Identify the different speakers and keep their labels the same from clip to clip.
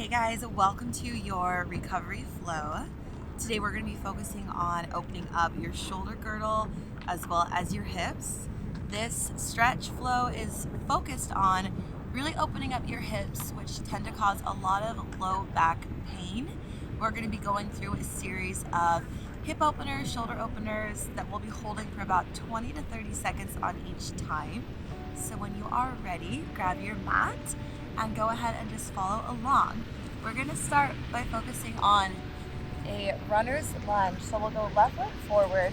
Speaker 1: Hey guys, welcome to your recovery flow. Today we're going to be focusing on opening up your shoulder girdle as well as your hips. This stretch flow is focused on really opening up your hips, which tend to cause a lot of low back pain. We're going to be going through a series of hip openers, shoulder openers that we'll be holding for about 20 to 30 seconds on each time. So when you are ready, grab your mat and go ahead and just follow along. We're going to start by focusing on a runner's lunge. So we'll go left leg forward,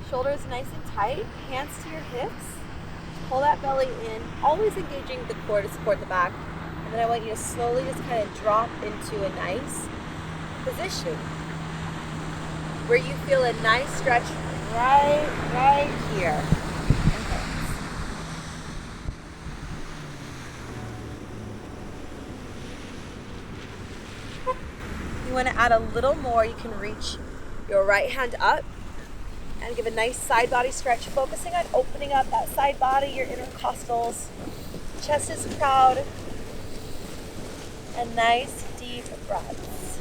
Speaker 1: shoulders nice and tight, hands to your hips, pull that belly in, always engaging the core to support the back. And then I want you to slowly just kind of drop into a nice position where you feel a nice stretch right here. You want to add a little more, you can reach your right hand up and give a nice side body stretch, focusing on opening up that side body, your intercostals. Chest is proud. And nice deep breaths.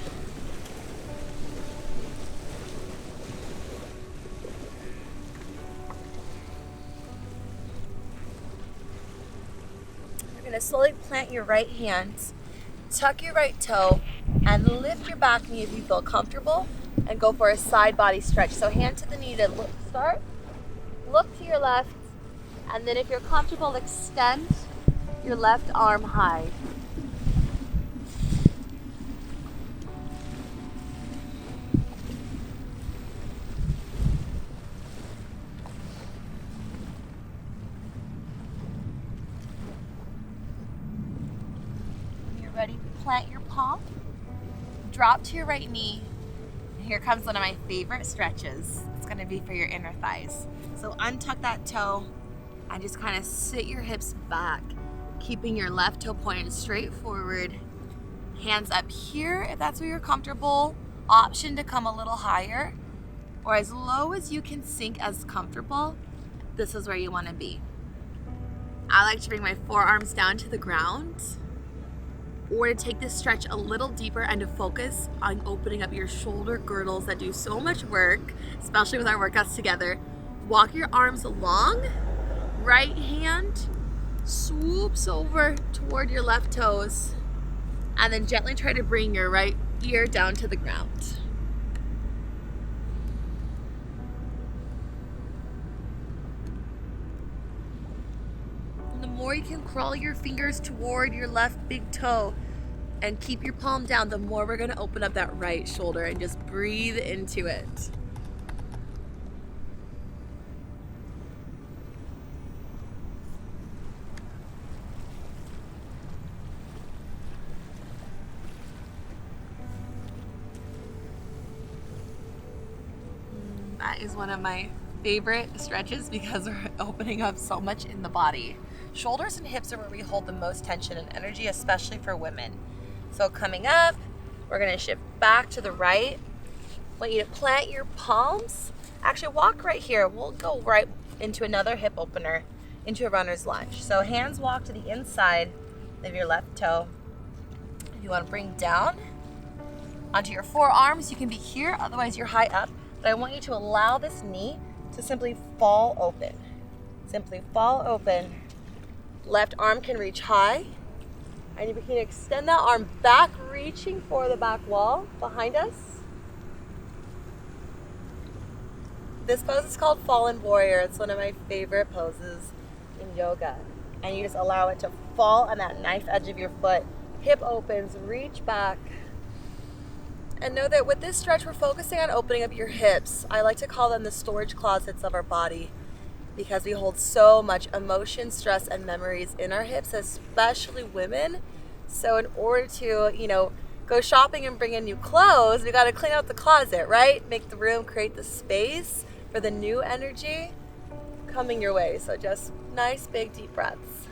Speaker 1: You're going to slowly plant your right hand, tuck your right toe, and lift your back knee if you feel comfortable, and go for a side body stretch. So hand to the knee to start, look to your left, and then if you're comfortable, extend your left arm high. When you're ready, plant your palm. Drop to your right knee. Here comes one of my favorite stretches. It's going to be for your inner thighs. So untuck that toe and just kind of sit your hips back, keeping your left toe pointed straight forward. Hands up here if that's where you're comfortable. Option to come a little higher or as low as you can sink as comfortable. This is where you want to be. I like to bring my forearms down to the ground, or to take this stretch a little deeper and to focus on opening up your shoulder girdles that do so much work, especially with our workouts together. Walk your arms along, right hand swoops over toward your left toes, and then gently try to bring your right ear down to the ground. The more you can crawl your fingers toward your left big toe and keep your palm down, the more we're going to open up that right shoulder and just breathe into it. That is one of my favorite stretches because we're opening up so much in the body. Shoulders and hips are where we hold the most tension and energy, especially for women. So coming up, we're going to shift back to the right. I want you to plant your palms. Actually, walk right here. We'll go right into another hip opener, into a runner's lunge. So hands walk to the inside of your left toe. If you want to bring down onto your forearms, you can be here, otherwise you're high up. But I want you to allow this knee to simply fall open. Simply fall open. Left arm can reach high. And you can extend that arm back, reaching for the back wall behind us. This pose is called Fallen Warrior. It's one of my favorite poses in yoga. And you just allow it to fall on that knife edge of your foot. Hip opens, reach back. And know that with this stretch, we're focusing on opening up your hips. I like to call them the storage closets of our body because we hold so much emotion, stress, and memories in our hips, especially women. So in order to, go shopping and bring in new clothes, we got to clean out the closet, right? Make the room, create the space for the new energy coming your way. So just nice, big, deep breaths.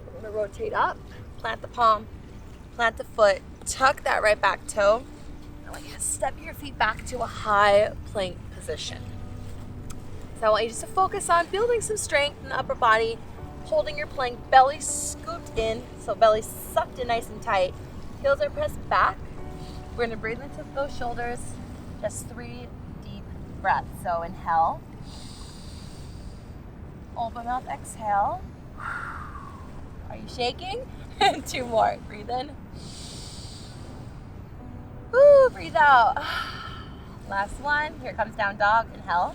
Speaker 1: We're going to rotate up, plant the palm, plant the foot, tuck that right back toe. I want you to step your feet back to a high plank position. So I want you just to focus on building some strength in the upper body, holding your plank, belly scooped in, so belly sucked in nice and tight. Heels are pressed back. We're gonna breathe into those shoulders. Just 3 deep breaths. So inhale. Open mouth, exhale. Are you shaking? 2 more. Breathe in. Woo, breathe out. Last one. Here comes down dog. Inhale.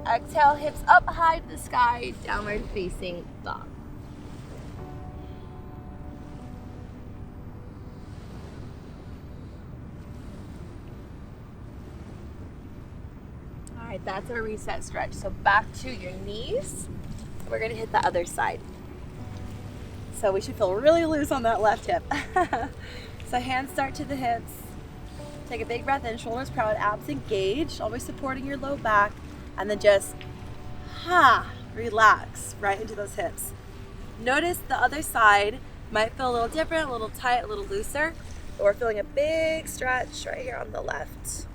Speaker 1: Exhale, hips up high to the sky, downward facing dog. All right, that's our reset stretch. So back to your knees. We're gonna hit the other side. So we should feel really loose on that left hip. So hands start to the hips. Take a big breath in, shoulders proud, abs engaged, always supporting your low back. And then just, relax right into those hips. Notice the other side might feel a little different, a little tight, a little looser. But we're feeling a big stretch right here on the left.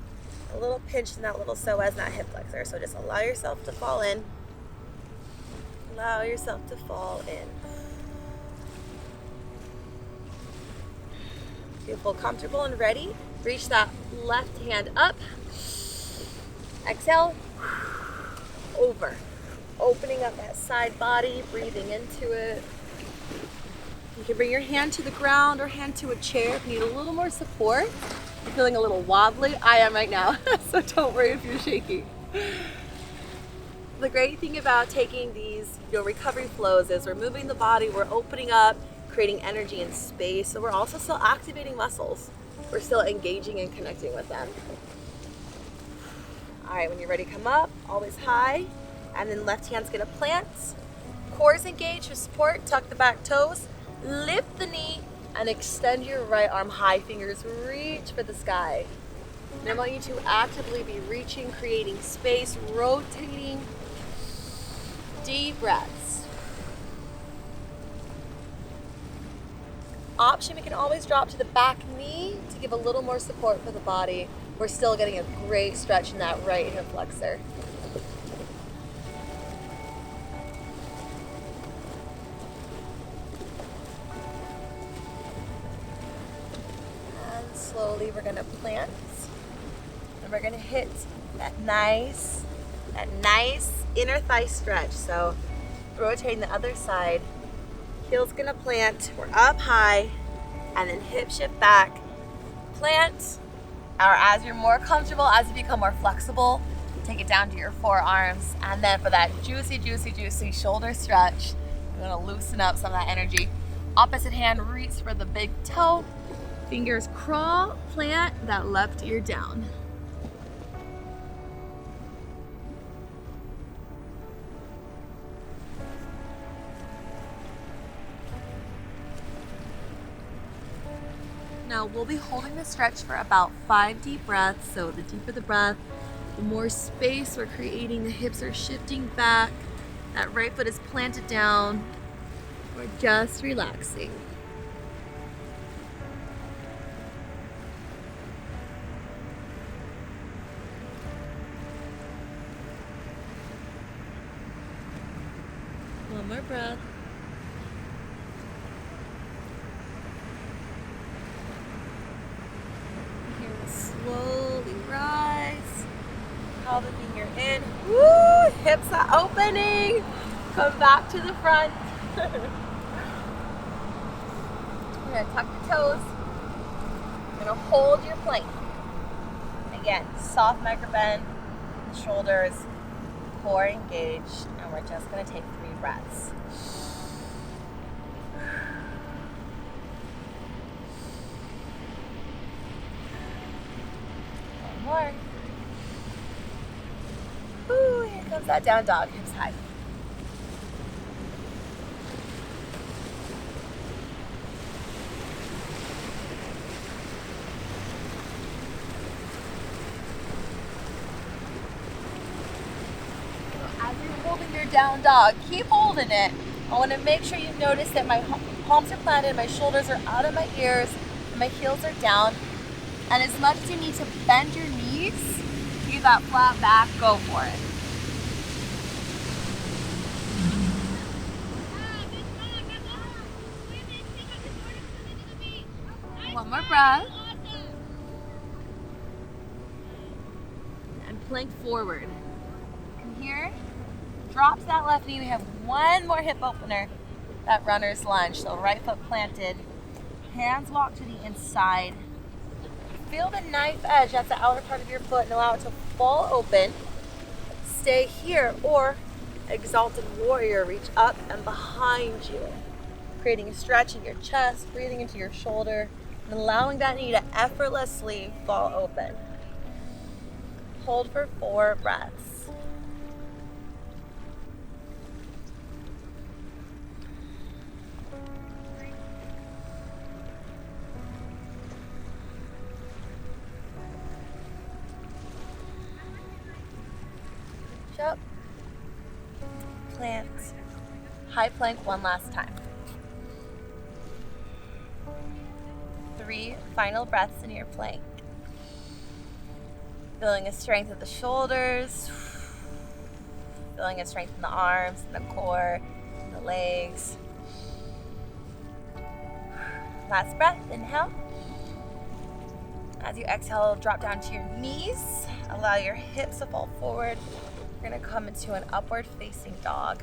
Speaker 1: A little pinch in that little psoas, in that hip flexor. So just allow yourself to fall in. Allow yourself to fall in. If you feel comfortable and ready, reach that left hand up. Exhale. Over. Opening up that side body, breathing into it. You can bring your hand to the ground or hand to a chair if you need a little more support. You're feeling a little wobbly. I am right now, so don't worry if you're shaky. The great thing about taking these recovery flows is we're moving the body, we're opening up, creating energy and space, so we're also still activating muscles. We're still engaging and connecting with them. All right, when you're ready, come up, always high, and then left hand's gonna plant. Cores engaged for support, tuck the back toes, lift the knee, and extend your right arm high, fingers reach for the sky. And I want you to actively be reaching, creating space, rotating, deep breaths. Option, we can always drop to the back knee to give a little more support for the body. We're still getting a great stretch in that right hip flexor. And slowly we're gonna plant. And we're gonna hit that nice inner thigh stretch. So rotating the other side. Heel's gonna plant, we're up high, and then hip shift back, plant, or as you're more comfortable, as you become more flexible, take it down to your forearms, and then for that juicy shoulder stretch, you're gonna loosen up some of that energy. Opposite hand, reach for the big toe, fingers crawl, plant that left ear down. Now we'll be holding the stretch for about 5 deep breaths. So the deeper the breath, the more space we're creating. The hips are shifting back. That right foot is planted down. We're just relaxing. One more breath. Slowly rise. Pelvic finger in. Woo! Hips are opening. Come back to the front. You're gonna tuck your toes. You're gonna hold your plank. Again, soft micro bend, shoulders, core engaged, and we're just gonna take 3 breaths. More. Ooh, here comes that down dog, hips high. As you're holding your down dog, keep holding it. I want to make sure you notice that my palms are planted, my shoulders are out of my ears, and my heels are down. And as much as you need to bend your knees, keep that flat back, go for it. more breath. And plank forward. From here, drop to that left knee. We have one more hip opener, that runner's lunge. So right foot planted, hands walk to the inside. Feel the knife edge, that's the outer part of your foot, and allow it to fall open. Stay here, or exalted warrior, reach up and behind you, creating a stretch in your chest, breathing into your shoulder, and allowing that knee to effortlessly fall open. Hold for 4 breaths. Up, plant, high plank one last time. 3 final breaths in your plank. Feeling a strength of the shoulders, feeling a strength in the arms, and the core, and the legs. Last breath, inhale. As you exhale, drop down to your knees. Allow your hips to fall forward. We're gonna come into an upward facing dog.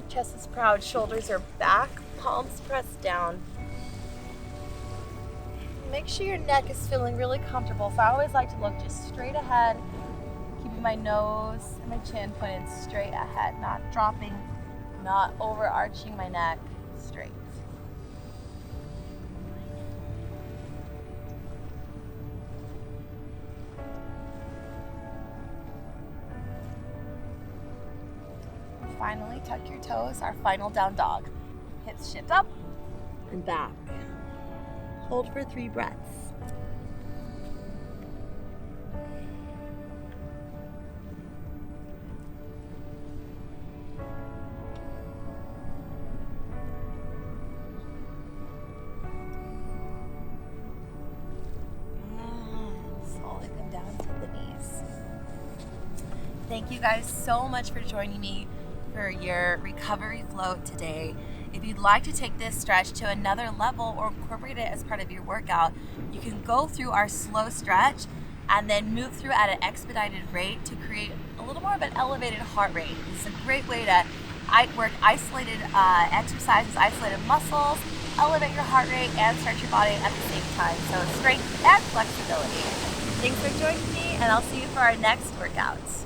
Speaker 1: Chest is proud, shoulders are back, palms pressed down. Make sure your neck is feeling really comfortable. So I always like to look just straight ahead, keeping my nose and my chin pointed straight ahead, not dropping, not overarching my neck, straight. Finally, tuck your toes, our final down dog. Hips shift up and back. Hold for 3 breaths. And slowly come down to the knees. Thank you guys so much for joining me for your recovery float today. If you'd like to take this stretch to another level or incorporate it as part of your workout, you can go through our slow stretch and then move through at an expedited rate to create a little more of an elevated heart rate. It's a great way to work isolated exercises, isolated muscles, elevate your heart rate, and stretch your body at the same time. So strength and flexibility. Thanks for joining me, and I'll see you for our next workouts.